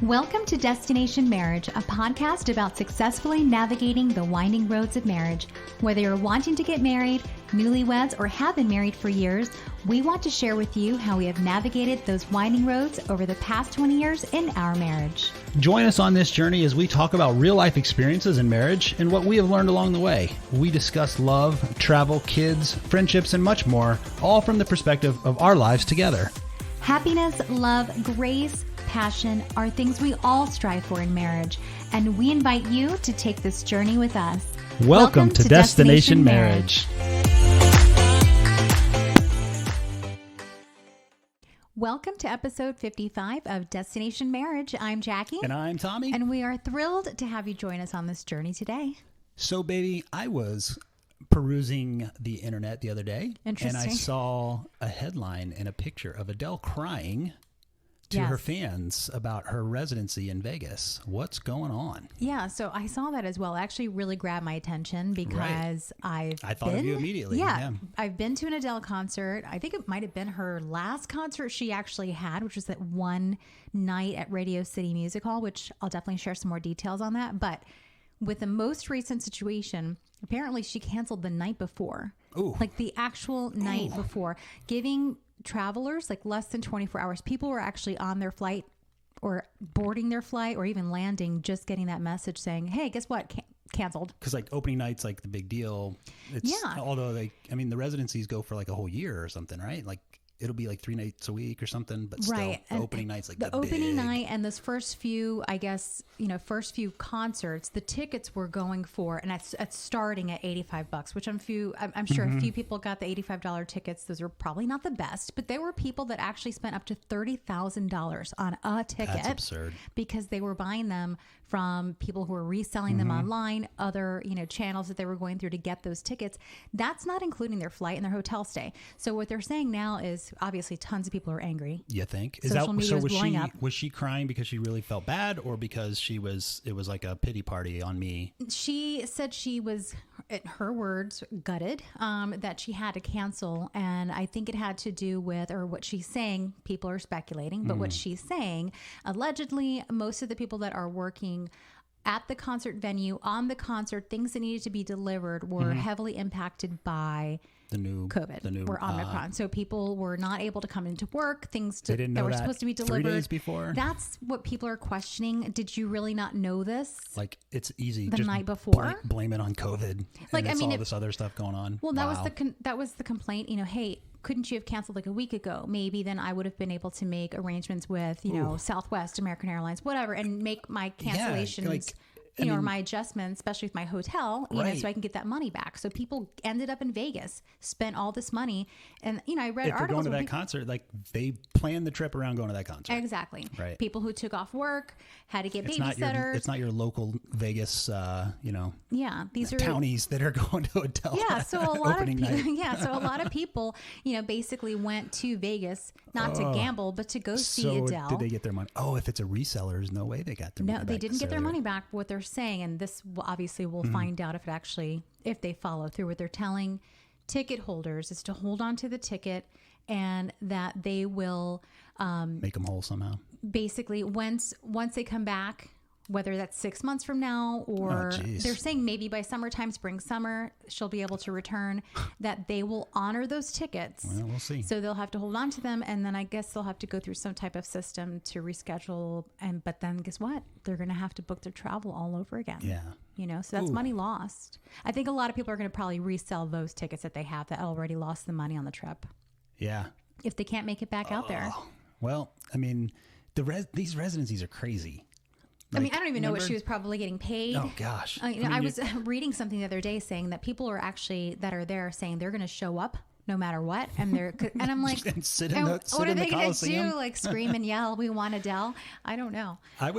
Welcome to Destination Marriage, a podcast about successfully navigating the winding roads of marriage. Whether you're wanting to get married, newlyweds, or have been married for years, we want to share with you how we have navigated those winding roads over the past 20 years in our marriage. Join us on this journey as we talk about real-life experiences in marriage and what we have learned along the way. We discuss love, travel, kids, friendships, and much more, all from the perspective of our lives together. Happiness, love, grace, passion are things we all strive for in marriage, and we invite you to take this journey with us. Welcome to Destination Marriage. Welcome to episode 55 of Destination Marriage. I'm Jackie. And I'm Tommy. And we are thrilled to have you join us on this journey today. So, baby, I was perusing the internet the other day, and I saw a headline and a picture of Adele crying to her fans about her residency in Vegas. What's going on? Yeah, so I saw that as well. It actually really grabbed my attention because I thought of you immediately. Yeah, I've been to an Adele concert. I think it might have been her last concert she actually had, which was that one night at Radio City Music Hall, which I'll definitely share some more details on that. But with the most recent situation, apparently she canceled the night before. Ooh. Like the actual night before, giving travelers like less than 24 hours. People were actually on their flight or boarding their flight or even landing, just getting that message saying, hey, guess what? Canceled. Because like opening night's like the big deal. Although the residencies go for like a whole year or something, right? Like it'll be like 3 nights a week or something, but still the opening night's like the opening night. And this first few, first few concerts, the tickets were going for, and it's starting at $85, which I'm sure a few people got the $85 tickets. Those are probably not the best, but there were people that actually spent up to $30,000 on a ticket. That's absurd. Because they were buying them from people who were reselling them online, other, channels that they were going through to get those tickets. That's not including their flight and their hotel stay. So what they're saying now is obviously tons of people are angry. You think? Social media is blowing up. Was she crying because she really felt bad, or because it was like a pity party on me? She said she was, in her words, gutted, that she had to cancel. And I think it had to do with, or what she's saying, people are speculating, but what she's saying, allegedly, most of the people that are working at the concert venue, on the concert, things that needed to be delivered were heavily impacted by the new COVID, or Omicron. So people were not able to come into work. Things that were supposed to be delivered 3 days before. That's what people are questioning. Did you really not know this? Like, it's easy. The just night before, blame it on COVID. Like, all this other stuff going on. Well, that was the complaint. Hey, couldn't you have canceled like a week ago? Maybe then I would have been able to make arrangements with, Southwest, American Airlines, whatever, and make my cancellations, or my adjustments, especially with my hotel, so I can get that money back. So people ended up in Vegas, spent all this money. And, I read if articles. They're going to that concert, like they planned the trip around going to that concert. Exactly. Right. People who took off work had to get babysitters. It's not your local Vegas, these are townies that are going to Adele. Yeah. So a lot of people, so a lot of people, basically went to Vegas, not to gamble, but to go see Adele. Did they get their money? Oh, if it's a reseller, there's no way they got their money back. No, they didn't get their money back. What they're saying, and this obviously we'll find out if they follow through. What they're telling ticket holders is to hold on to the ticket, and that they will make them whole somehow. Basically, once they come back, whether that's 6 months from now, or they're saying maybe by summertime, spring, summer, she'll be able to return, that they will honor those tickets. Well, we'll see. So they'll have to hold on to them, and then I guess they'll have to go through some type of system to reschedule. But then guess what? They're going to have to book their travel all over again. Yeah. So that's money lost. I think a lot of people are going to probably resell those tickets that they have that already lost the money on the trip. Yeah. If they can't make it back out there. Well, these residencies are crazy. I don't even know what she was probably getting paid. Oh gosh! I was reading something the other day saying that people are actually that are there saying they're going to show up no matter what, and I'm like, what are they going to do? Like scream and yell, "We want Adele"? I don't know. I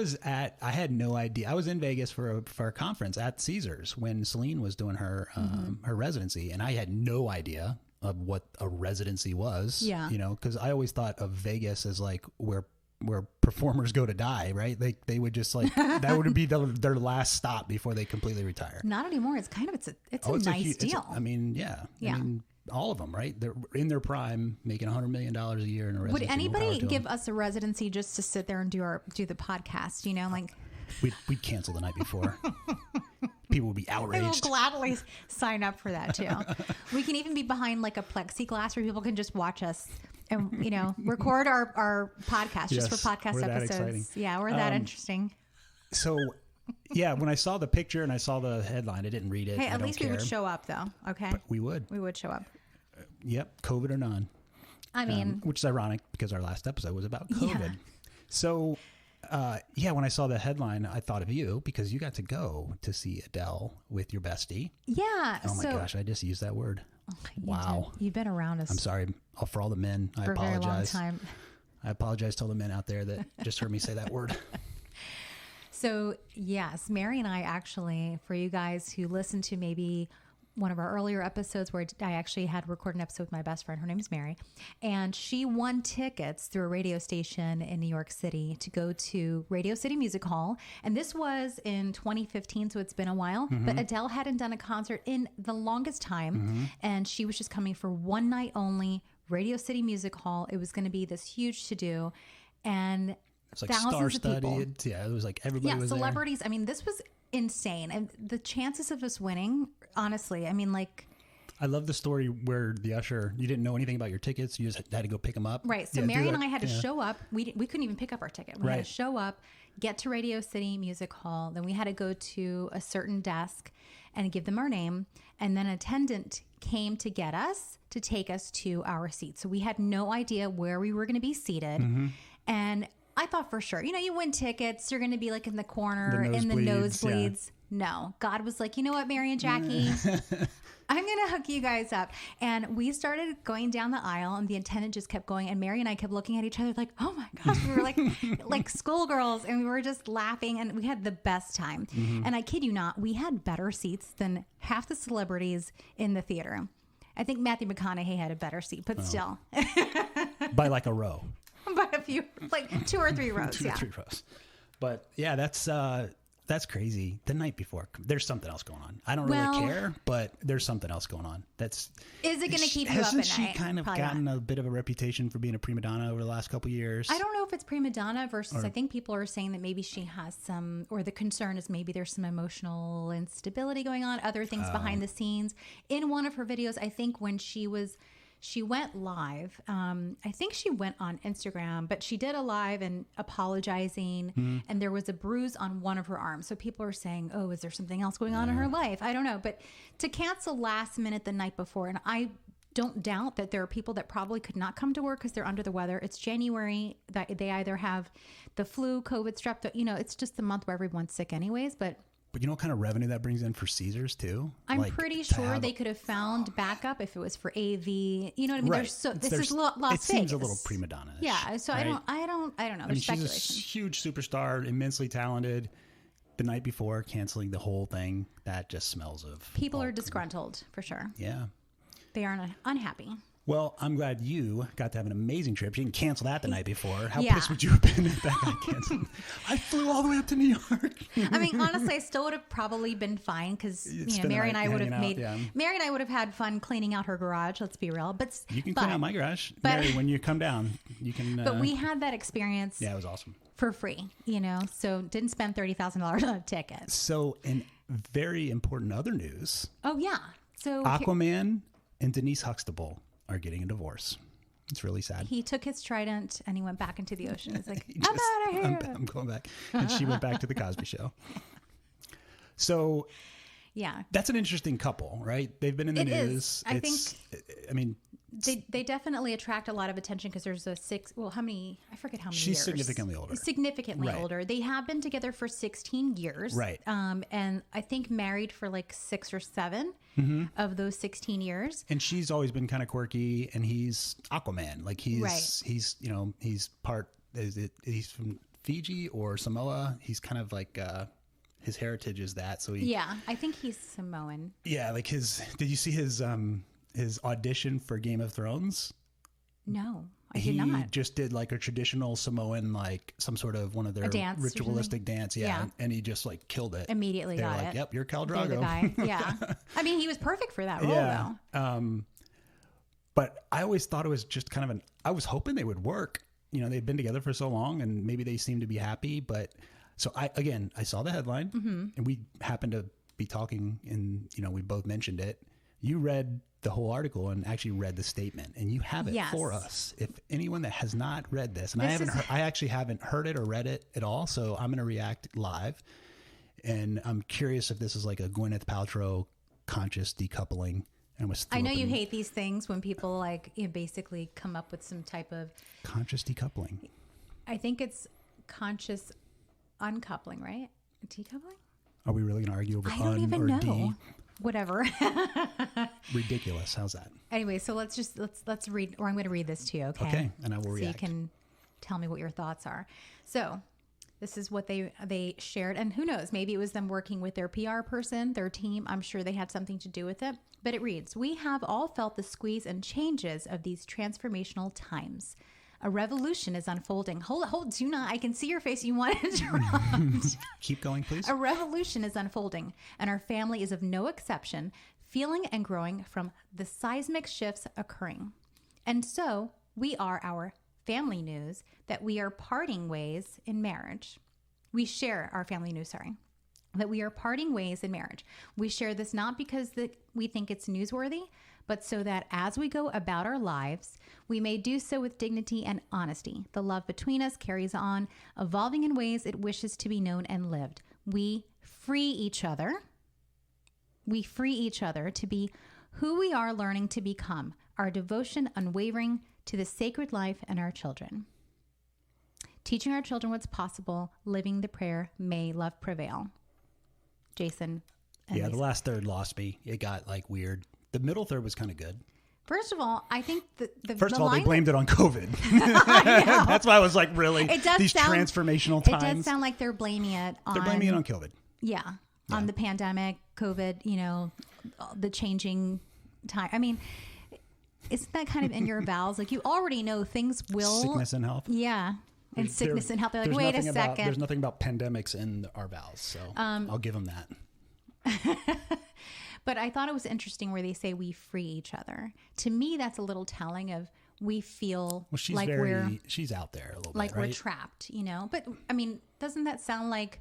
had no idea. I was in Vegas for a conference at Caesars when Celine was doing her her residency, and I had no idea of what a residency was. Yeah, because I always thought of Vegas as like where performers go to die, right? They would just like that would be their last stop before they completely retire. Not anymore. It's a nice deal. Yeah. all of them, right? They're in their prime, making $100 million a year in a residency. Would anybody give us a residency just to sit there and do the podcast? You know, like we'd cancel the night before. People would be outraged. I will gladly sign up for that too. We can even be behind like a plexiglass where people can just watch us and, you know, record our podcast just for podcast episodes. Exciting. Yeah, we're that interesting. So, yeah, when I saw the picture and I saw the headline, I didn't read it. Hey, at least we would show up though. Okay. But we would. We would show up. Yep. COVID or none. I mean. Which is ironic because our last episode was about COVID. Yeah. So, when I saw the headline, I thought of you because you got to go to see Adele with your bestie. Yeah. Oh my gosh, I just used that word. Wow. You've been around us. I'm sorry for all the men. I apologize. For a very long time. I apologize to all the men out there that just heard me say that word. So yes, Mary and I actually, for you guys who listened to maybe one of our earlier episodes where I actually had recorded an episode with my best friend. Her name is Mary. And she won tickets through a radio station in New York City to go to Radio City Music Hall. And this was in 2015, so it's been a while. Mm-hmm. But Adele hadn't done a concert in the longest time. Mm-hmm. And she was just coming for one night only, Radio City Music Hall. It was going to be this huge to-do. And it's like star-studded. Yeah, it was like everybody was celebrities. there. I mean, this was insane. And the chances of us winning, honestly, I mean, like... I love the story where the usher, you didn't know anything about your tickets. You just had to go pick them up. Right. So Mary and I had to show up. We couldn't even pick up our ticket. We had to show up, get to Radio City Music Hall. Then we had to go to a certain desk and give them our name. And then an attendant came to get us to take us to our seats. So we had no idea where we were going to be seated. Mm-hmm. And I thought for sure, you know, you win tickets, you're going to be like in the corner, in the nosebleeds. Yeah. No, God was like, you know what, Mary and Jackie, I'm going to hook you guys up. And we started going down the aisle and the attendant just kept going. And Mary and I kept looking at each other like, oh my gosh, we were like schoolgirls and we were just laughing and we had the best time. Mm-hmm. And I kid you not, we had better seats than half the celebrities in the theater. I think Matthew McConaughey had a better seat, but still. By like a row. By a few, like 2 or 3 rows. Two or 3 rows. But yeah, that's crazy. The night before, there's something else going on. I don't really care, but there's something else going on. Is it going to keep you up at night? Hasn't she kind of gotten a bit of a reputation for being a prima donna over the last couple of years? I don't know if it's prima donna versus, I think people are saying that maybe she has some, or the concern is maybe there's some emotional instability going on, other things behind the scenes. In one of her videos, I think when she went live. I think she went on Instagram, but she did a live and apologizing. And there was a bruise on one of her arms. So people are saying, oh, is there something else going on in her life? I don't know. But to cancel last minute the night before, and I don't doubt that there are people that probably could not come to work because they're under the weather. It's January. That they either have the flu, COVID, strep, it's just the month where everyone's sick anyways. But you know what kind of revenue that brings in for Caesars too? I'm pretty sure they could have found backup if it was for AV. You know what I mean? Right. This is Las Vegas. It seems a little prima donna. Yeah. So right? I don't know. I mean, she's a huge superstar, immensely talented. The night before, canceling the whole thing, that just smells of... People are disgruntled, for sure. Yeah. They are unhappy. Well, I'm glad you got to have an amazing trip. You didn't cancel that the night before. How pissed would you have been if that got canceled? I flew all the way up to New York. I mean, honestly, I still would have probably been fine because Mary and I would have had fun cleaning out her garage. Let's be real. But you can clean out my garage, Mary. When you come down, you can. But we had that experience. Yeah, it was awesome for free. So didn't spend $30,000 on a ticket. So, in very important other news. Oh yeah. So Aquaman and Denise Huxtable are getting a divorce. It's really sad. He took his trident and he went back into the ocean. He's like, I'm out of here. I'm going back. And she went back to the Cosby Show. So, yeah, that's an interesting couple, right? They've been in the news. I mean, they definitely attract a lot of attention because there's how many? I forget how many She's years. Significantly older. Significantly older. They have been together for 16 years. Right. And I think married for like 6 or 7 of those 16 years. And she's always been kind of quirky, and he's Aquaman. Like he's from Fiji or Samoa. He's kind of like his heritage is that. So I think he's Samoan. Yeah, like did you see his audition for Game of Thrones? No, I did not. He just did like a traditional Samoan, like some sort of one of their ritualistic dance. Yeah. And he just like killed it. Immediately got it. Yep, you're Khal Drogo. The guy. Yeah. I mean, he was perfect for that role though. But I always thought it was just kind of I was hoping they would work. You know, they've been together for so long and maybe they seem to be happy. But so I saw the headline and we happened to be talking and, you know, we both mentioned it. You read the whole article and actually read the statement and you have it for us. If anyone that has not read this, and I actually haven't heard it or read it at all. So I'm going to react live and I'm curious if this is like a Gwyneth Paltrow conscious decoupling. I know you hate these things when people like basically come up with some type of conscious decoupling. I think it's conscious uncoupling, right? Decoupling? Are we really going to argue over I don't even know. D? Whatever. Ridiculous. How's that? Anyway, so let's read, or I'm going to read this to you. Okay. Okay. And I will react. So you can tell me what your thoughts are. So this is what they shared. And who knows, maybe it was them working with their PR person, their team. I'm sure they had something to do with it. But it reads, we have all felt the squeeze and changes of these transformational times. A revolution is unfolding. Hold, do not. I can see your face. You want to interrupt. Keep going, please. A revolution is unfolding, and our family is of no exception, feeling and growing from the seismic shifts occurring. And so we are our family news that we are parting ways in marriage. We share our family news, that we are parting ways in marriage. We share this not because we think it's newsworthy, but so that as we go about our lives, we may do so with dignity and honesty. The love between us carries on, evolving in ways it wishes to be known and lived. We free each other. We free each other to be who we are learning to become, our devotion unwavering to the sacred life and our children. Teaching our children what's possible, living the prayer, may love prevail. Jason. Yeah, the last third lost me. It got like weird. The middle third was kind of good. First of all, I think First of all, they blamed it on COVID. That's why I was like, really? These transformational times. It does sound like they're blaming it on... They're blaming it on COVID. Yeah, on the pandemic, COVID, you know, the changing time. I mean, isn't that kind of in your vows? Like, you already know things will... Sickness and health. Yeah. And sickness and health. They're like, wait a second. There's nothing about pandemics in our vows, so I'll give them that. But I thought it was interesting where they say we free each other. To me, that's a little telling of we feel like she's out there a little like bit, right? We're trapped, you know? But I mean, doesn't that sound like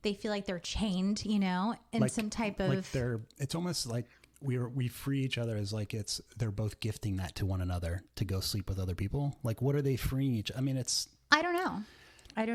they feel like they're chained, you know, in like, some type of... Like it's almost like we free each other as like they're both gifting that to one another to go sleep with other people. Like, what are they freeing each... I mean, it's... I don't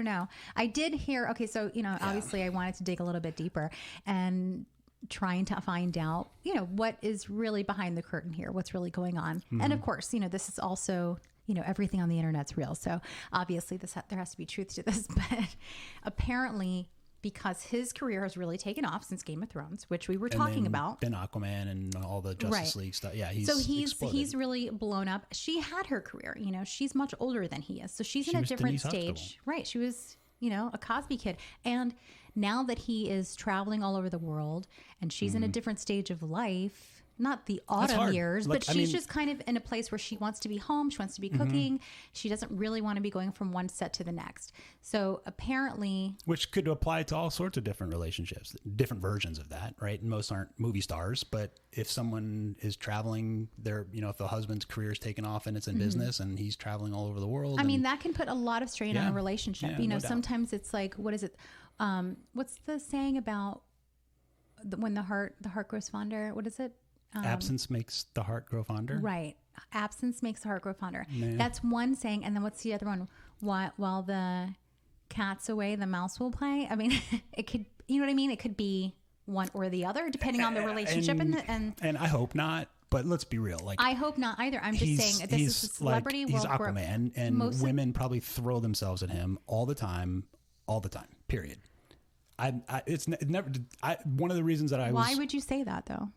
know. I did hear, okay, so, you know, obviously I wanted to dig a little bit deeper and trying to find out, you know, what is really behind the curtain here, what's really going on. Mm-hmm. And of course, you know, this is also, you know, everything on the internet's real. So obviously there has to be truth to this, but apparently because his career has really taken off since Game of Thrones, which we were talking about. Then Aquaman and all the Justice League stuff. Yeah, he's really blown up. She had her career, you know, she's much older than he is. So she's in a different stage. Right. She was, you know, a Cosby kid. And now that he is traveling all over the world and she's in a different stage of life, not the autumn years, but she's just kind of in a place where she wants to be home. She wants to be cooking. She doesn't really want to be going from one set to the next. So apparently... Which could apply to all sorts of different relationships, different versions of that, right? Most aren't movie stars, but if someone is traveling, if the husband's career is taken off and it's in business and he's traveling all over the world. I mean, that can put a lot of strain on a relationship. Yeah, you know, sometimes it's like, what is it? What's the saying about when the heart grows fonder? What is it? Absence makes the heart grow fonder. Right. Absence makes the heart grow fonder. Man. That's one saying. And then what's the other one? While the cat's away, the mouse will play. I mean, it could, you know what I mean? It could be one or the other, depending on the relationship. And I hope not. But let's be real. Like, I hope not either. I'm just saying this is a celebrity. He's Aquaman, and women probably throw themselves at him all the time. Period. One of the reasons that Why would you say that though?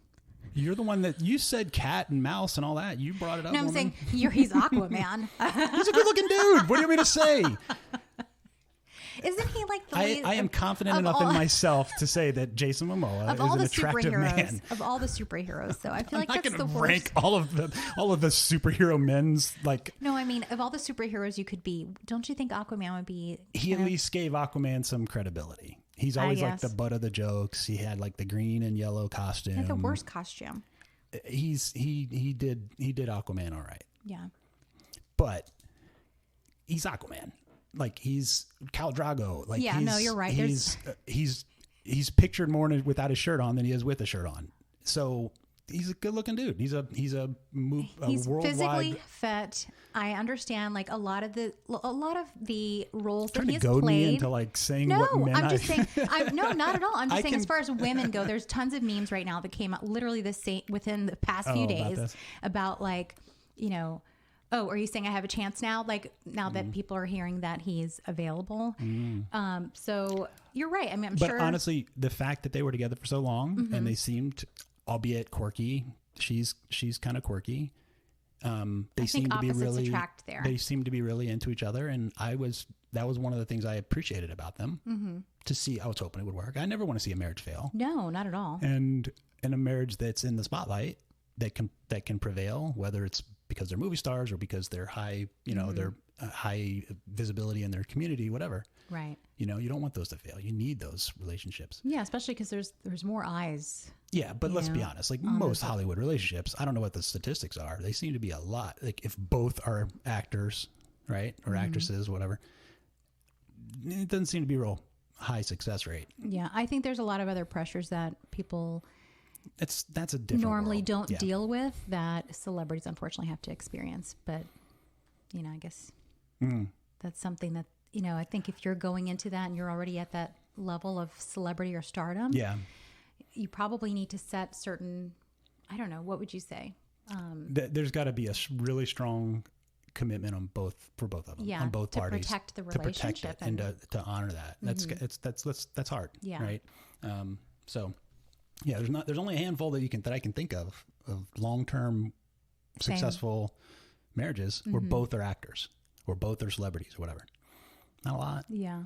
You're the one that you said cat and mouse and all that. You brought it up. No, I'm saying he's Aquaman. He's a good looking dude. What do you want me to say? Isn't he like the I am confident enough in myself to say that Jason Momoa is an attractive man. Of all the superheroes, though, I feel like that's the worst. Rank all of the superhero men's like. No, I mean, of all the superheroes you could be, don't you think Aquaman would be? He at least gave Aquaman some credibility. He's always like the butt of the jokes. He had like the green and yellow costume. He had the worst costume. he did Aquaman all right. Yeah. But he's Aquaman. Like, he's Khal Drogo. Like, yeah, no, you're right. He's pictured more without his shirt on than he is with a shirt on. So he's a good looking dude. He's worldwide, physically fit. I understand, like, a lot of the roles that he has goad played. Me into like saying no, what men I'm just saying. No, not at all. I'm just saying, as far as women go, there's tons of memes right now that came out literally the same within the past few days about like, you know, oh, are you saying I have a chance now? Like, now that people are hearing that he's available. So you're right. I mean, but honestly, the fact that they were together for so long and they seemed, albeit quirky, she's kind of quirky. They seem to be really attract there. They seem to be really into each other, and that was one of the things I appreciated about them. To see, I was hoping it would work. I never want to see a marriage fail. No, not at all. And in a marriage that's in the spotlight, that can prevail, whether it's because they're movie stars or because they're high, you know, they're high visibility in their community, whatever. Right. You know, you don't want those to fail. You need those relationships. Yeah, especially because there's more eyes. Yeah, but let's be honest. Like, most Hollywood relationships, I don't know what the statistics are. They seem to be a lot. Like, if both are actors, right, or actresses, whatever, it doesn't seem to be a real high success rate. Yeah, I think there's a lot of other pressures that people that's a different normally world. Don't deal with, that celebrities unfortunately have to experience. But, you know, I guess that's something that, you know, I think if you're going into that and you're already at that level of celebrity or stardom, you probably need to set certain, I don't know, what would you say? There's got to be a really strong commitment for both of them, on both parties, to protect the relationship and to honor that. That's hard, right? So yeah, there's only a handful that I can think of long-term successful marriages where both are actors or both are celebrities or whatever. Not a lot. Yeah.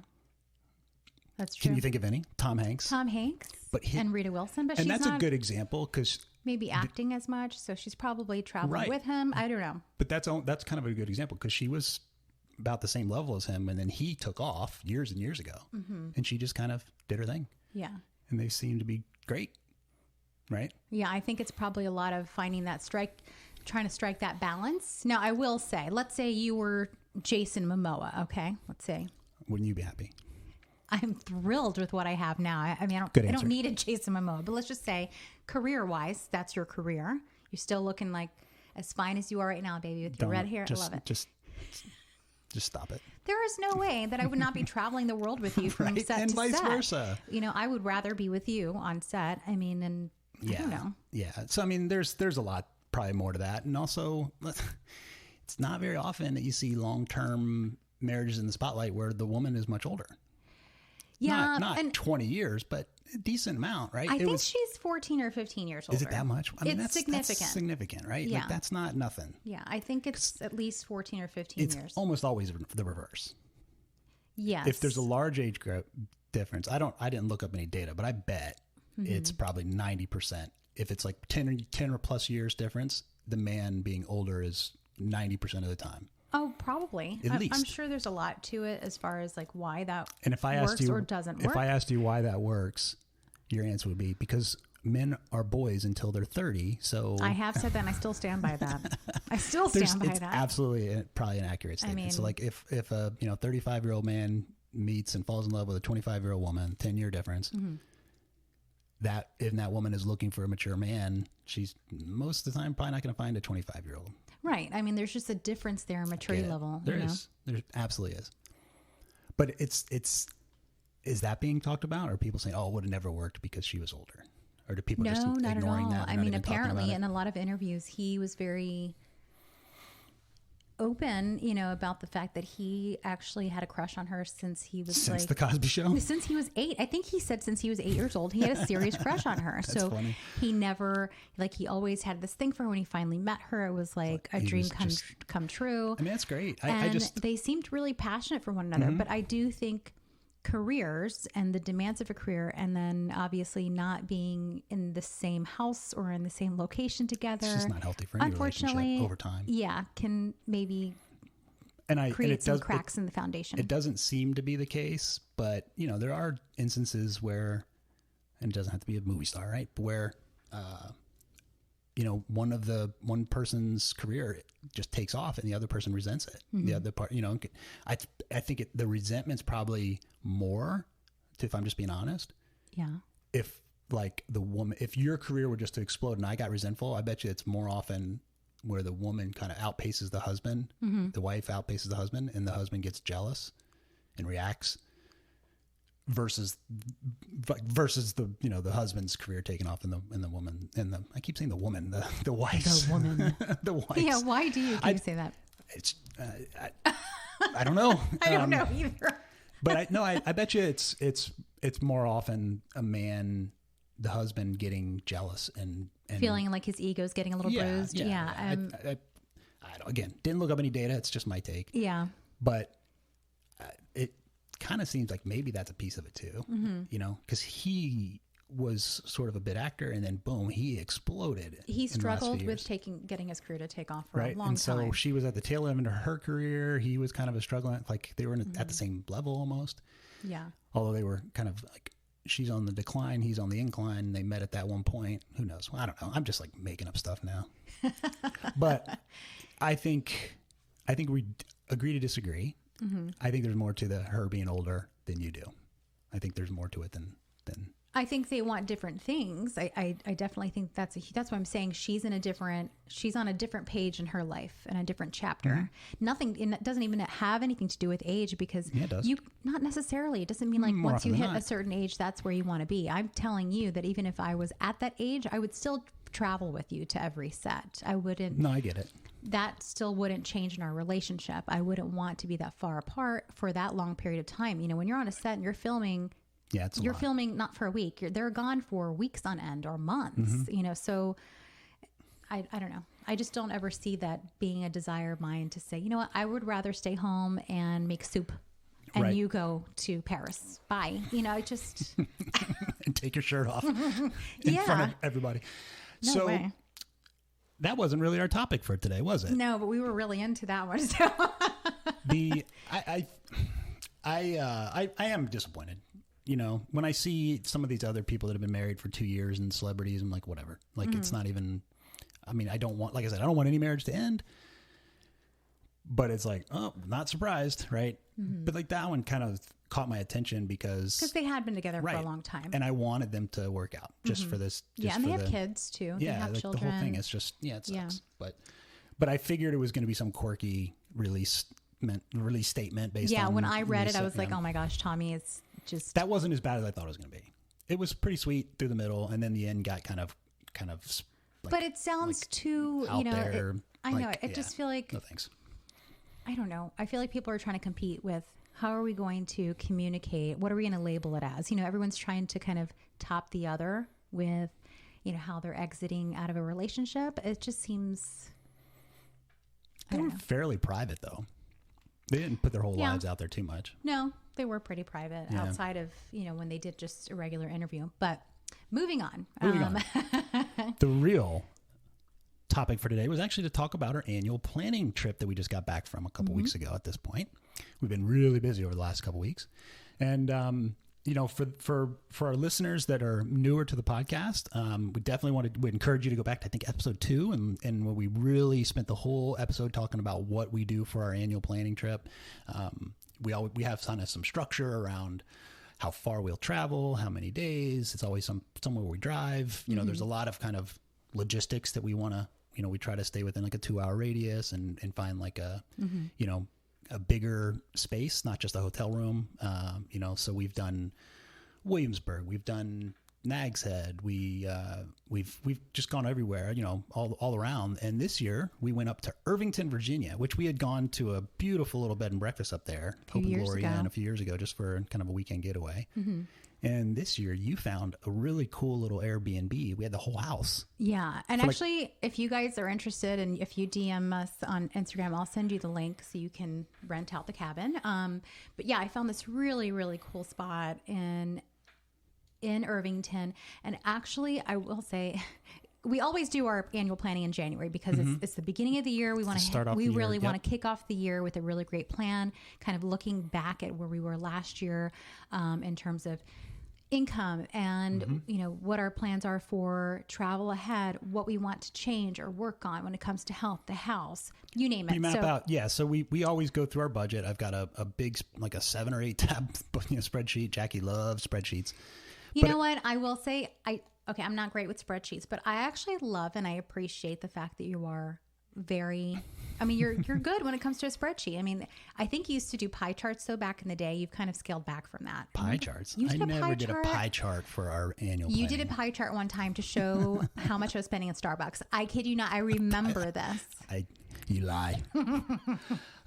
That's true. Can you think of any? Tom Hanks, and Rita Wilson, but and she's that's not a good example because maybe acting as much, so she's probably traveling with him. I don't know. But that's kind of a good example because she was about the same level as him, and then he took off years and years ago, and she just kind of did her thing. Yeah, and they seem to be great, right? Yeah, I think it's probably a lot of finding that trying to strike that balance. Now, I will say, let's say you were Jason Momoa. Okay, let's say. Wouldn't you be happy? I'm thrilled with what I have now. I mean, I don't need a Jason Momoa, but let's just say career-wise, that's your career. You're still looking like as fine as you are right now, baby, with your red hair. I love it. Just stop it. There is no way that I would not be traveling the world with you from set and to vice set. Versa. You know, I would rather be with you on set. I mean, and I don't know. Yeah. So, I mean, there's a lot, probably more to that. And also, it's not very often that you see long-term marriages in the spotlight where the woman is much older. Yeah, not 20 years, but a decent amount, right? I think she's 14 or 15 years older. Is it that much? I mean, it's significant. That's significant, right? Yeah. Like, that's not nothing. Yeah, I think it's at least 14 or 15 years. It's almost always the reverse. Yes. If there's a large age group difference, I didn't look up any data, but I bet it's probably 90%. If it's like 10 or plus years difference, the man being older is 90% of the time. Oh, probably. At least. I'm sure there's a lot to it as far as like why that works or doesn't work. If I asked you why that works, your answer would be because men are boys until they're 30. So I have said that, and I still stand by that. I still stand by it's that. Absolutely, probably an accurate statement. I mean, so like if a 35-year-old man meets and falls in love with a 25-year-old woman, 10-year difference. That if that woman is looking for a mature man, she's most of the time probably not going to find a 25-year-old. Right. I mean, there's just a difference there in maturity level. There is. There absolutely is. But is that being talked about? Or are people saying, oh, it would have never worked because she was older? Or do people just ignoring that? I mean, apparently in a lot of interviews, he was very open, about the fact that he actually had a crush on her since he was the Cosby Show? Since he was 8. I think he said since he was 8 years old, he had a serious crush on her. So funny. He never, he always had this thing for her. When he finally met her, it was like a dream come true. I mean, that's great. They seemed really passionate for one another. But I do think careers and the demands of a career, and then obviously not being in the same house or in the same location together, it's just not healthy for any relationship over time. Yeah, can maybe create some cracks in the foundation. It doesn't seem to be the case, but there are instances where, and it doesn't have to be a movie star, right? But where one person's career just takes off and the other person resents it. The other part, I think the resentment's probably more, if I'm just being honest. Yeah. If like if your career were just to explode and I got resentful, I bet you it's more often where the woman kind of outpaces the husband, the wife outpaces the husband, and the husband gets jealous and reacts versus the husband's career taking off and the woman I keep saying the woman, the wife's the woman. the wife. Yeah. Why do you keep say that? It's I don't know. I don't know either. But I bet you it's more often a man, the husband getting jealous and feeling like his ego's getting a little bruised. Yeah. I don't, again, didn't look up any data. It's just my take. Yeah. But it kind of seems like maybe that's a piece of it too, because he was sort of a bit actor and then boom, he exploded. He struggled with getting his career to take off for a long and time. So she was at the tail end of her career. He was kind of a struggling, like they were at the same level almost. Yeah. Although they were kind of like, she's on the decline, he's on the incline. They met at that one point. Who knows? Well, I don't know. I'm just like making up stuff now. But I think we agree to disagree. I think there's more to her being older than you do. I think there's more to it than. I think they want different things. I definitely think that's why I'm saying she's on a different page in her life and a different chapter. Nothing, and it doesn't even have anything to do with age because it does. Not necessarily. It doesn't mean like More once you hit not. a certain age, that's where you want to be. I'm telling you that even if I was at that age, I would still travel with you to every set. I wouldn't. No, I get it. That still wouldn't change in our relationship. I wouldn't want to be that far apart for that long period of time. When you're on a set and you're filming. Yeah, you're filming not for a week. They're gone for weeks on end or months. So I don't know. I just don't ever see that being a desire of mine to say, you know what, I would rather stay home and make soup and you go to Paris. Bye. I just and take your shirt off in front of everybody. No way. That wasn't really our topic for today, was it? No, but we were really into that one. So I am disappointed. When I see some of these other people that have been married for 2 years and celebrities, I'm like, whatever. Like, it's not even, I don't want, like I said, I don't want any marriage to end. But it's like, oh, not surprised, right? But like that one kind of caught my attention because they had been together for a long time. And I wanted them to work out just for this. Just and they have kids too. Yeah, they have like children. the whole thing is just, it sucks. But I figured it was going to be some quirky release statement based on. Yeah, when I read it, I was like, oh my gosh, Tommy, it's just. That wasn't as bad as I thought it was going to be. It was pretty sweet through the middle, and then the end got kind of. Like, but it sounds too, out there. I know. I just feel like. No thanks. I don't know. I feel like people are trying to compete with how are we going to communicate? What are we going to label it as? Everyone's trying to kind of top the other with, how they're exiting out of a relationship. It just seems. They were fairly private, though. They didn't put their whole lives out there too much. No, they were pretty private outside of, when they did just a regular interview. But moving on. The real topic for today was actually to talk about our annual planning trip that we just got back from a couple weeks ago at this point. We've been really busy over the last couple weeks. And, for our listeners that are newer to the podcast, we definitely would encourage you to go back to, I think, episode 2 and where we really spent the whole episode talking about what we do for our annual planning trip. We have kind of some structure around how far we'll travel, how many days. It's always somewhere we drive. There's a lot of kind of logistics that we want to, we try to stay within like a 2-hour radius and find like a, a bigger space, not just a hotel room. So we've done Williamsburg, we've done Nag's Head, we've just gone everywhere, all around. And this year we went up to Irvington, Virginia, which we had gone to a beautiful little bed and breakfast up there, Hope and Glory Inn, a few years ago, just for kind of a weekend getaway. And this year you found a really cool little Airbnb. We had the whole house. Yeah. And actually, if you guys are interested and if you DM us on Instagram, I'll send you the link so you can rent out the cabin. But yeah, I found this really, really cool spot in Irvington. And actually, I will say, we always do our annual planning in January because it's the beginning of the year. We want to really want to kick off the year with a really great plan, kind of looking back at where we were last year in terms of, income and, you know, what our plans are for travel ahead, what we want to change or work on when it comes to health, the house, you name it. We map out. Yeah. So we always go through our budget. I've got a big, like a 7 or 8 tab spreadsheet. Jackie loves spreadsheets. You know what? I will say, I'm not great with spreadsheets, but I actually love and I appreciate the fact that you are you're good when it comes to a spreadsheet. I mean, I think you used to do pie charts though back in the day. You've kind of scaled back from that. Pie charts? I never did a pie chart for our annual planning. You did a pie chart one time to show how much I was spending at Starbucks. I kid you not. I remember this. You lie.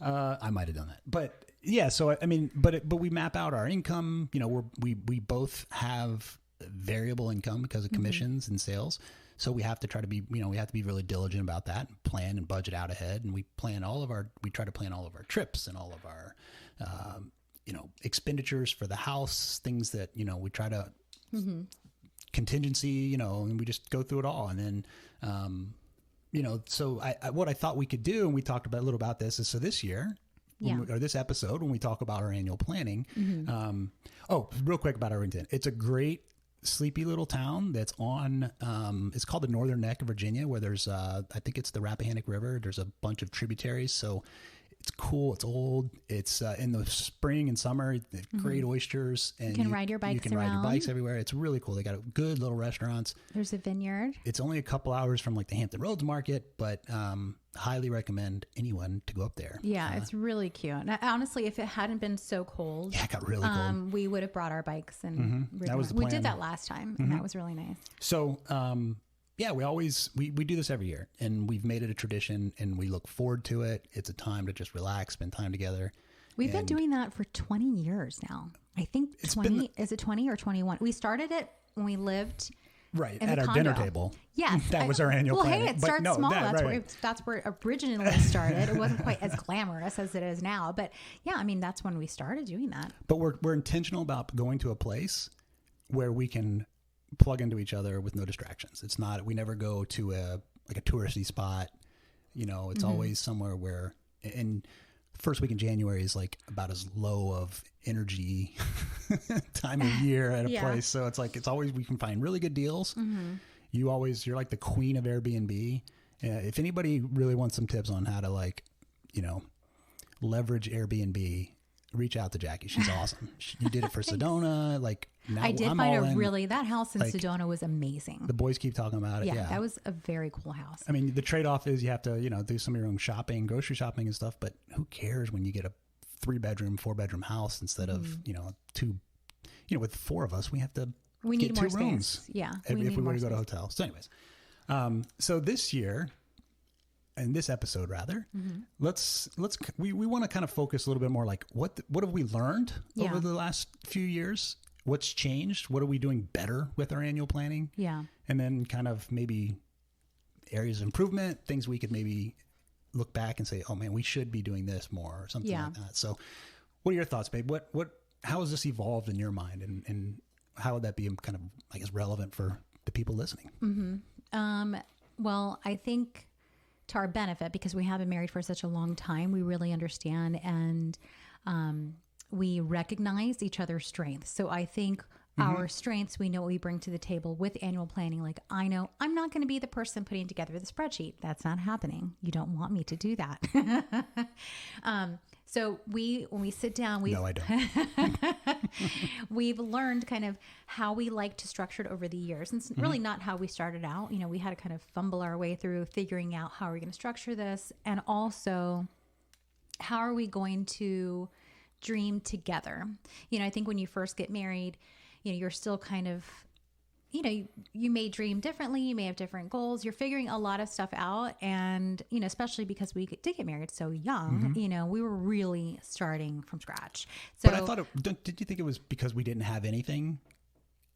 I might have done that. But yeah, so I mean, but we map out our income. You know, we both have variable income because of commissions and sales. So we have to try to be, we have to be really diligent about that, plan and budget out ahead. And we try to plan all of our trips and all of our, expenditures for the house, things that, we try to contingency, and we just go through it all. And then, so what I thought we could do, and we talked about a little about this, is so this year, or this episode, when we talk about our annual planning, real quick about Arlington. It's a great, sleepy little town that's on, it's called the Northern Neck of Virginia, where there's, I think it's the Rappahannock River. There's a bunch of tributaries. So it's cool. It's old. It's in the spring and summer, great oysters. And you can ride your bikes You can ride your bikes everywhere. It's really cool. They got good little restaurants. There's a vineyard. It's only a couple hours from like the Hampton Roads Market, but highly recommend anyone to go up there. Yeah, it's really cute. Now, honestly, if it hadn't been so cold, it got really cold. We would have brought our bikes and that was the plan. We did that last time, and that was really nice. So, we do this every year, and we've made it a tradition, and we look forward to it. It's a time to just relax, spend time together. We've been doing that for 20 years now. I think 20, is it 20 or 21? We started it when we lived at our dinner table. Yes. That was our annual planning. Hey, it starts small. That's where it originally started. It wasn't quite as glamorous as it is now. But yeah, I mean, that's when we started doing that. But we're intentional about going to a place where we can plug into each other with no distractions. It's not, we never go to a touristy spot. It's always somewhere where, and first week in January is like about as low of energy time of year at a place. So it's always, we can find really good deals. You're like the queen of Airbnb. If anybody really wants some tips on how to leverage Airbnb, reach out to Jackie. She's awesome. You did it for Sedona. I did find that house in Sedona was amazing. The boys keep talking about it. Yeah, that was a very cool house. I mean, the trade-off is you have to, do some of your own shopping, grocery shopping and stuff, but who cares when you get a 3-bedroom, 4-bedroom house instead of, 2, with 4 of us, we have to get 2 rooms. Yeah. If we were to go to a hotel. So anyways, so this year, in this episode rather, we want to kind of focus a little bit more like what have we learned over the last few years? What's changed? What are we doing better with our annual planning? Yeah. And then kind of maybe areas of improvement, things we could maybe look back and say, oh man, we should be doing this more or something like that. So what are your thoughts, babe? How has this evolved in your mind, and how would that be kind of, I guess, relevant for the people listening? Well, I think to our benefit, because we have been married for such a long time, we really understand and we recognize each other's strengths. So I think our strengths, we know what we bring to the table with annual planning. Like, I know I'm not going to be the person putting together the spreadsheet. That's not happening. You don't want me to do that. So when we sit down, No, I don't. we've learned kind of how we like to structure it over the years. And it's really not how we started out. We had to kind of fumble our way through figuring out how we're going to structure this. And also, how are we going to dream together? I think when you first get married, you're still kind of, you may dream differently. You may have different goals. You're figuring a lot of stuff out. And, especially because we did get married so young, we were really starting from scratch. So, but I thought, did you think it was because we didn't have anything?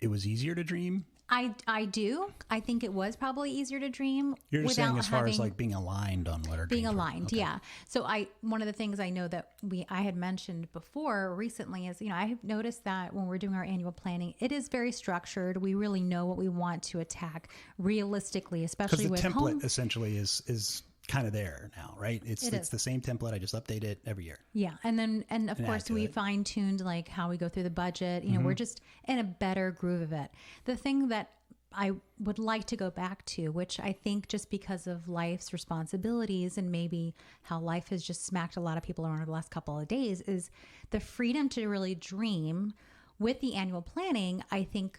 It was easier to dream? I do. I think it was probably easier to dream. You're just saying as far as like being aligned on what our dreams being aligned, okay. Yeah. So one of the things I know that I had mentioned before recently is, I have noticed that when we're doing our annual planning, it is very structured. We really know what we want to attack realistically, especially with because the template essentially is kind of there now, right? It's the same template. I just update it every year. Yeah. And of course we fine tuned like how we go through the budget, you know, we're just in a better groove of it. The thing that I would like to go back to, which I think just because of life's responsibilities and maybe how life has just smacked a lot of people around the last couple of days, is the freedom to really dream. With the annual planning, I think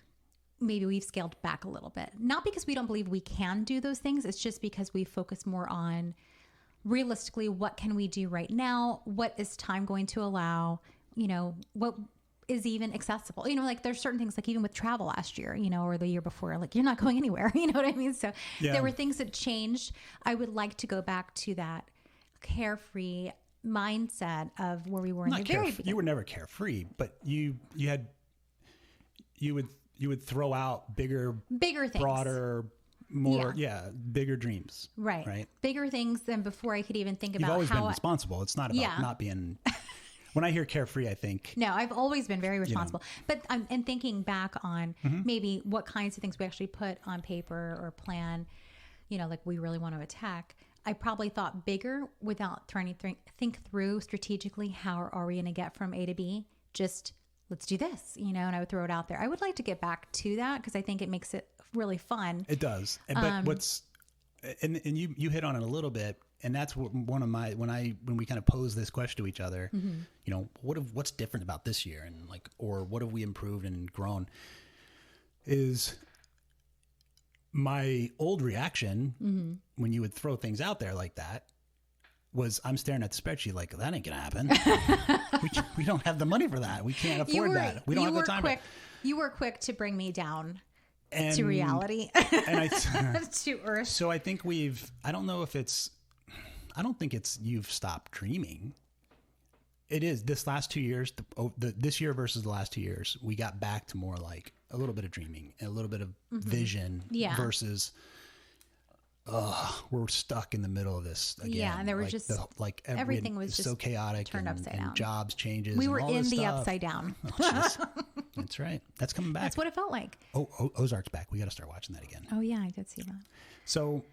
maybe we've scaled back a little bit. Not because we don't believe we can do those things. It's just because we focus more on realistically, what can we do right now? What is time going to allow? You know, what is even accessible? You know, like there's certain things like even with travel last year, you know, or the year before, like you're not going anywhere. You know what I mean? So there were things that changed. I would like to go back to that carefree mindset of where we were in the very beginning. You were never carefree, but you would throw out bigger things, broader, more, bigger dreams. Right. Bigger things than before I could even think about. You've always been responsible. It's not about not being, when I hear carefree, I think. No, I've always been very responsible. You know. But I'm thinking back on maybe what kinds of things we actually put on paper or plan, you know, like we really want to attack. I probably thought bigger without trying to think through strategically, how are we going to get from A to B? Just let's do this, you know, and I would throw it out there. I would like to get back to that because I think it makes it really fun. It does. But and you hit on it a little bit, and that's one of my, when we kind of pose this question to each other, you know, what's different about this year, and like, or what have we improved and grown, is my old reaction when you would throw things out there like that was, I'm staring at the spreadsheet like, that ain't gonna happen. we don't have the money for that. We can't afford that. We don't have the time. You were quick to bring me down to reality and to earth. So I think I don't think it's you've stopped dreaming. It is this last 2 years, this year versus the last 2 years, we got back to more like a little bit of dreaming and a little bit of vision versus we're stuck in the middle of this again. Yeah, and there was like everything was just so chaotic, turned upside down. Jobs changes. We were in the upside down. Oh, that's right. That's coming back. That's what it felt like. Oh, Ozark's back. We got to start watching that again. Oh yeah, I did see that. So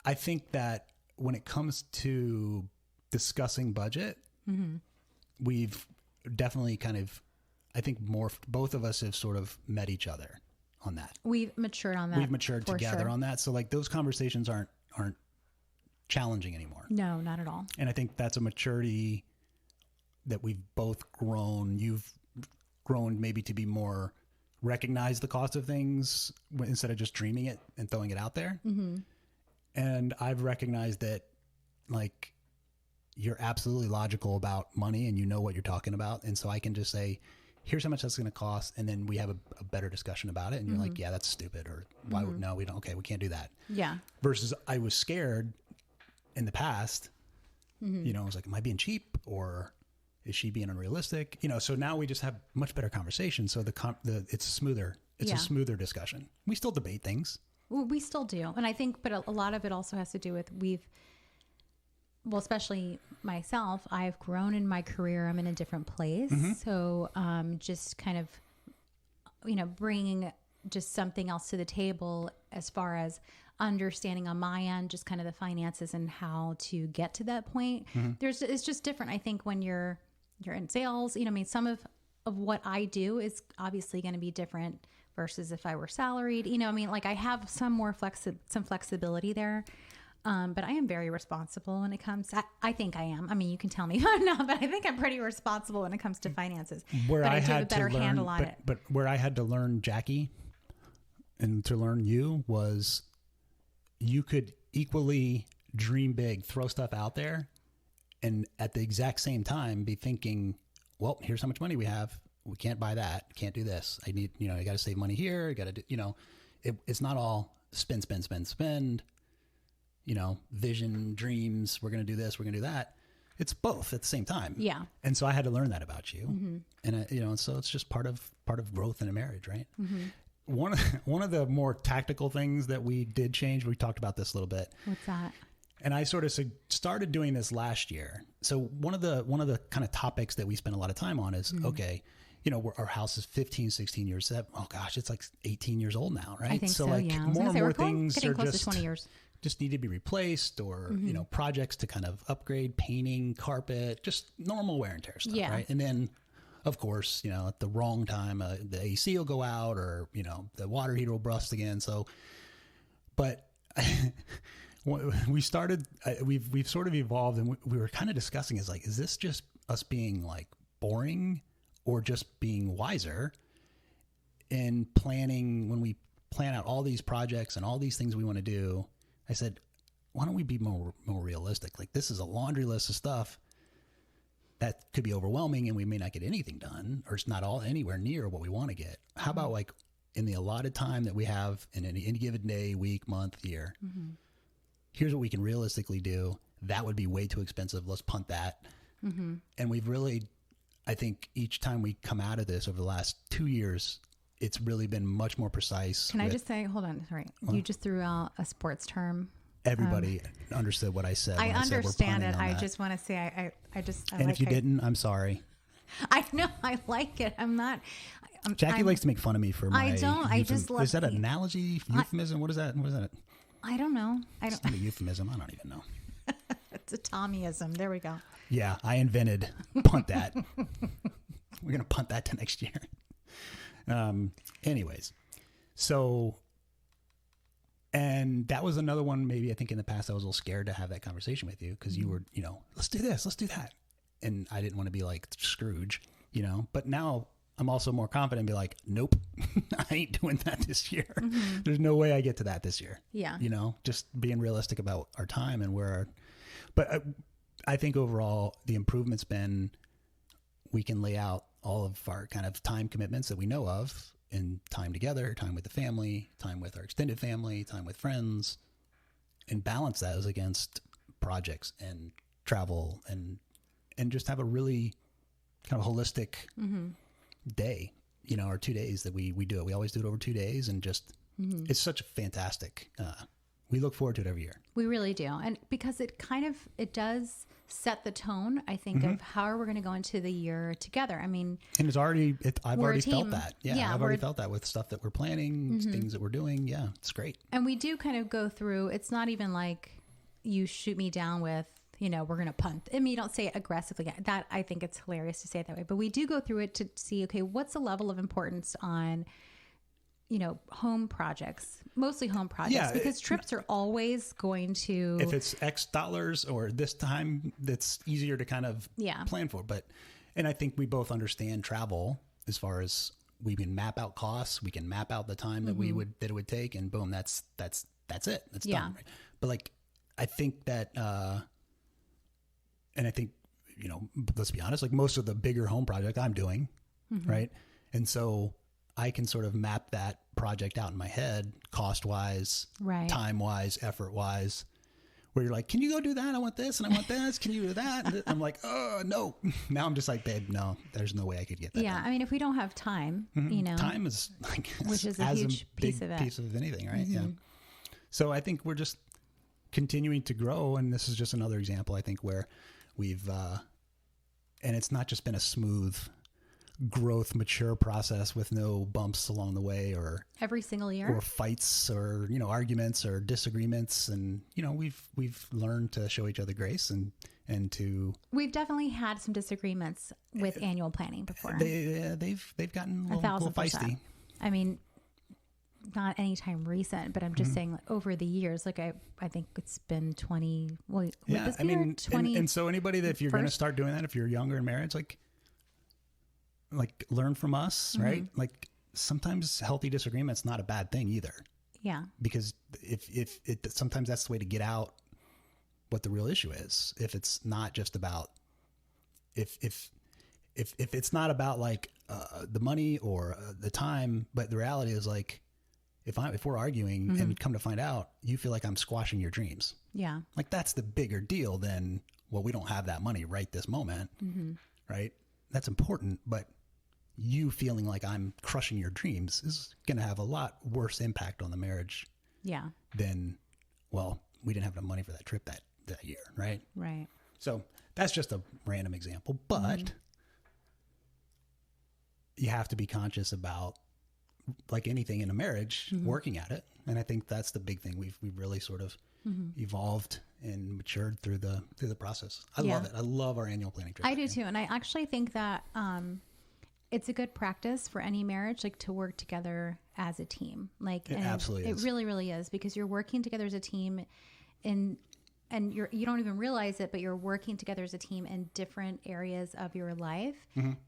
I think that when it comes to discussing budget, we've definitely kind of, I think both of us have sort of met each other on that. We've matured on that. We've matured together on that. So like those conversations aren't challenging anymore. No, not at all. And I think that's a maturity that we've both grown. You've grown maybe to be more recognize the cost of things instead of just dreaming it and throwing it out there. And I've recognized that like you're absolutely logical about money and you know what you're talking about. And so I can just say, here's how much that's going to cost. And then we have a better discussion about it. And you're like, yeah, that's stupid. Or why would, no, we don't. Okay. We can't do that. Yeah. Versus I was scared in the past, you know, I was like, am I being cheap or is she being unrealistic? You know, so now we just have much better conversation. So it's smoother. It's a smoother discussion. We still debate things. Well, we still do. And I think, but a lot of it also has to do with especially myself, I've grown in my career. I'm in a different place. So just kind of, you know, bringing just something else to the table as far as understanding on my end, just kind of the finances and how to get to that point. It's just different. I think when you're in sales, you know, I mean, some of what I do is obviously going to be different versus if I were salaried, you know, I mean, like I have some flexibility there. But I am very responsible when it comes to, I think I am. I mean, you can tell me no, but I think I'm pretty responsible when it comes to finances. But I do have a better handle on it. But where I had to learn Jackie and to learn you was you could equally dream big, throw stuff out there, and at the exact same time be thinking, well, here's how much money we have. We can't buy that. Can't do this. I need, you know, I got to save money here. I got to do, you know, it's not all spend. You know, vision, dreams, we're going to do this, we're going to do that. It's both at the same time. Yeah. And so I had to learn that about you. And, you know, so it's just part of growth in a marriage, right? One of the more tactical things that we did change, we talked about this a little bit. What's that? And I sort of started doing this last year. So one of the kind of topics that we spend a lot of time on is, okay, you know, our house is 15, 16 years. Oh gosh, it's like 18 years old now, right? I think so, like yeah. more and more things getting are close just to 20 years. just need to be replaced, or, you know, projects to kind of upgrade, painting, carpet, just normal wear and tear stuff. Yeah. Right. And then, of course, you know, at the wrong time, the AC will go out, or, you know, the water heater will rust again. So, but we started, we've sort of evolved, and we were kind of discussing is like, is this just us being like boring, or just being wiser in planning? When we plan out all these projects and all these things we want to do, I said, why don't we be more realistic? Like, this is a laundry list of stuff that could be overwhelming, and we may not get anything done, or it's not all anywhere near what we want to get. How about like in the allotted time that we have in any given day, week, month, year, here's what we can realistically do. That would be way too expensive. Let's punt that. And we've really, I think each time we come out of this over the last 2 years, it's really been much more precise. Can I just say, hold on, sorry. You just threw out a sports term. Everybody understood what I said. I understand it. I just want to say, I and if you didn't, I'm sorry. I know. I like it. Jackie likes to make fun of me for my. I don't. I just love. Is that an analogy? Euphemism? What is that? What is that? I don't know. It's not a euphemism. I don't even know. It's a Tommyism. There we go. Yeah, I invented punt that. We're gonna punt that to next year. Anyways, so. And that was another one, maybe I think in the past I was a little scared to have that conversation with you, because you were, you know, let's do this, let's do that. And I didn't want to be like Scrooge, you know, but now I'm also more confident and be like, nope, I ain't doing that this year. There's no way I get to that this year. Yeah. You know, just being realistic about our time and but I think overall the improvement's been, we can lay out all of our kind of time commitments that we know of, and time together, time with the family, time with our extended family, time with friends, and balance those against projects and travel, and just have a really kind of holistic day, you know, or 2 days that we do it. We always do it over 2 days, and just, it's such a fantastic, we look forward to it every year. We really do. And because it does set the tone, I think, of how we're going to go into the year together. I mean, and I've already felt that. Yeah, I've already felt that with stuff that we're planning, things that we're doing. Yeah, it's great. And we do kind of go through, it's not even like you shoot me down with, you know, we're going to punt. I mean, you don't say it aggressively. That, I think it's hilarious to say it that way, but we do go through it to see, okay, what's the level of importance on, you know, home projects, mostly home projects, because trips are always going to, if it's X dollars or this time, that's easier to kind of plan for. But, and I think we both understand travel as far as we can map out costs, we can map out the time that that it would take, and boom, that's it. It's done. Right? But like, I think that, and I think, you know, let's be honest, like most of the bigger home project I'm doing, right? And so I can sort of map that project out in my head, cost wise, time wise, effort wise, where you're like, can you go do that? I want this and I want this. Can you do that? And I'm like, oh, no. Now I'm just like, babe, no, there's no way I could get that done. I mean, if we don't have time, you know. Time is like, which is a huge piece of it. Piece of anything, right? Yeah. So I think we're just continuing to grow. And this is just another example, I think, where we've, and it's not just been a smooth growth, mature process with no bumps along the way, or every single year, or fights, or, you know, arguments or disagreements. And, you know, we've learned to show each other grace, and to, we've definitely had some disagreements with annual planning before. They've gotten a little feisty. I mean, not anytime recent, but I'm just saying, like, over the years, like I think it's been 20. Well, yeah, I mean, 20. And so anybody that, if you're going to start doing that, if you're younger in marriage, like learn from us, right? Like, sometimes healthy disagreement's not a bad thing either. Yeah. Because if sometimes that's the way to get out what the real issue is. If it's not just about, if it's not about like the money or the time, but the reality is, like, if we're arguing and come to find out you feel like I'm squashing your dreams. Yeah. Like, that's the bigger deal than, well, we don't have that money right this moment. Right. That's important, but you feeling like I'm crushing your dreams is going to have a lot worse impact on the marriage. Yeah. Than, well, we didn't have enough money for that trip that year. Right. Right. So that's just a random example, but you have to be conscious about, like anything in a marriage, working at it. And I think that's the big thing we've really sort of evolved and matured through the process. I love it. I love our annual planning trip. I do too. And I actually think that it's a good practice for any marriage, like to work together as a team. Like it absolutely is. It really, really is, because you're working together as a team and you don't even realize it, but you're working together as a team in different areas of your life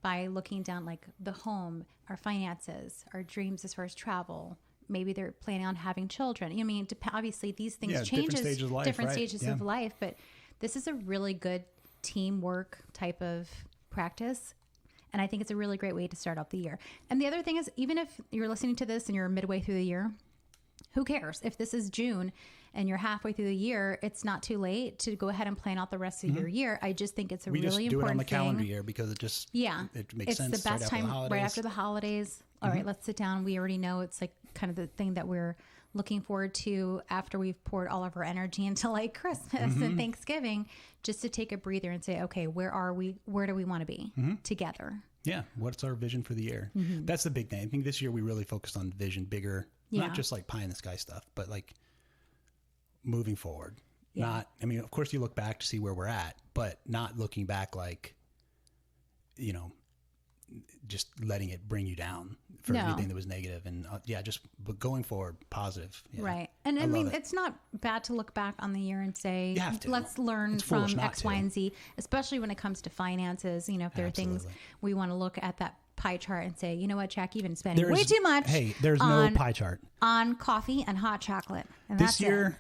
by looking down, like the home, our finances, our dreams as far as travel. Maybe they're planning on having children. I mean, obviously these things change different stages of life, but this is a really good teamwork type of practice. And I think it's a really great way to start out the year. And the other thing is, even if you're listening to this and you're midway through the year, who cares? If this is June and you're halfway through the year, it's not too late to go ahead and plan out the rest of your year. I just think it's a really important thing. We just do it on the calendar year because it makes sense. It's the best time right after the holidays. All right, let's sit down. We already know it's like kind of the thing that we're looking forward to after we've poured all of our energy into like Christmas and Thanksgiving, just to take a breather and say, okay, where are we? Where do we want to be together? Yeah. What's our vision for the year? That's the big thing. I think this year we really focused on vision, bigger, not just like pie in the sky stuff, but like moving forward. I mean, of course you look back to see where we're at, but not looking back like, just letting it bring you down for anything that was negative, and but going forward, positive. Right. And I mean, it's not bad to look back on the year and say, let's learn from X, Y, and Z, especially when it comes to finances. If there are things we want to look at that pie chart and say, you know what, Jack, you've been spending way too much. Hey, there's no pie chart on coffee and hot chocolate. And this year,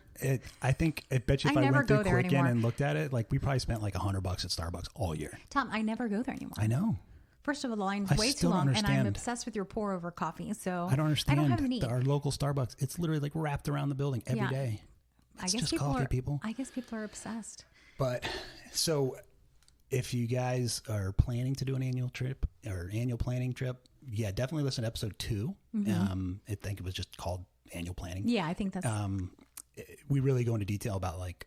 I bet you if I went through quick and looked at it, like we probably spent like $100 at Starbucks all year. Tom, I never go there anymore. I know. First of all, the line's way too long, and I'm obsessed with your pour over coffee. So I don't understand. I don't have a need. Our local Starbucks, it's literally like wrapped around the building every day. It's just coffee, people. I guess people are obsessed. But so if you guys are planning to do an annual trip or annual planning trip, definitely listen to episode 2. I think it was just called annual planning. Yeah, I think that's. We really go into detail about like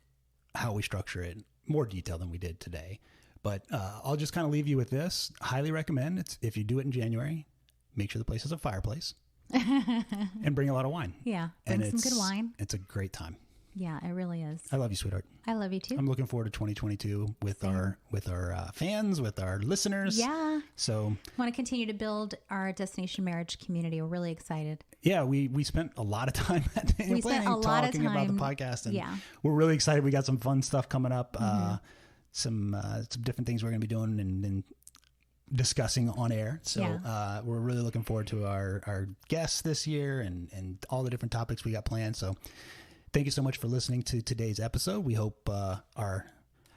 how we structure it, more detail than we did today. But I'll just kind of leave you with this. Highly recommend if you do it in January, make sure the place has a fireplace and bring a lot of wine. Yeah, bring some good wine. It's a great time. Yeah, it really is. I love you, sweetheart. I love you too. I'm looking forward to 2022 with our fans, with our listeners. Yeah. So I want to continue to build our Destination Marriage community. We're really excited. Yeah, we spent a lot of time at the annual planning talking about the podcast, and we're really excited. We got some fun stuff coming up. Some different things we're going to be doing and discussing on air. So we're really looking forward to our guests this year and all the different topics we got planned. So thank you so much for listening to today's episode. We hope our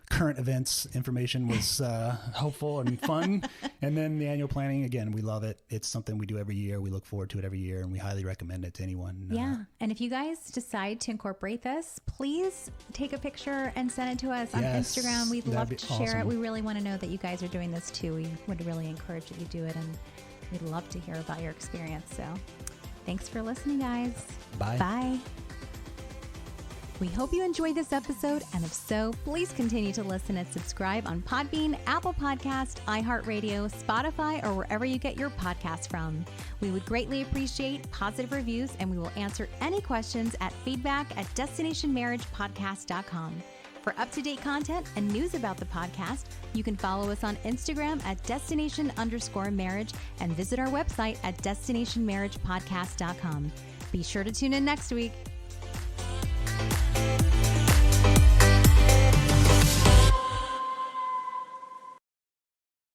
current events information was helpful and fun. And then the annual planning, again, we love it. It's something we do every year. We look forward to it every year, and we highly recommend it to anyone. Yeah. And if you guys decide to incorporate this, please take a picture and send it to us on Instagram. We'd love to share it. We really want to know that you guys are doing this too. We would really encourage that you do it, and we'd love to hear about your experience. So thanks for listening, guys. Bye. Bye. We hope you enjoyed this episode, and if so, please continue to listen and subscribe on Podbean, Apple Podcast, iHeartRadio, Spotify, or wherever you get your podcasts from. We would greatly appreciate positive reviews, and we will answer any questions at feedback@destinationmarriagepodcast.com. For up-to-date content and news about the podcast, you can follow us on Instagram at destination_marriage and visit our website at destinationmarriagepodcast.com. Be sure to tune in next week.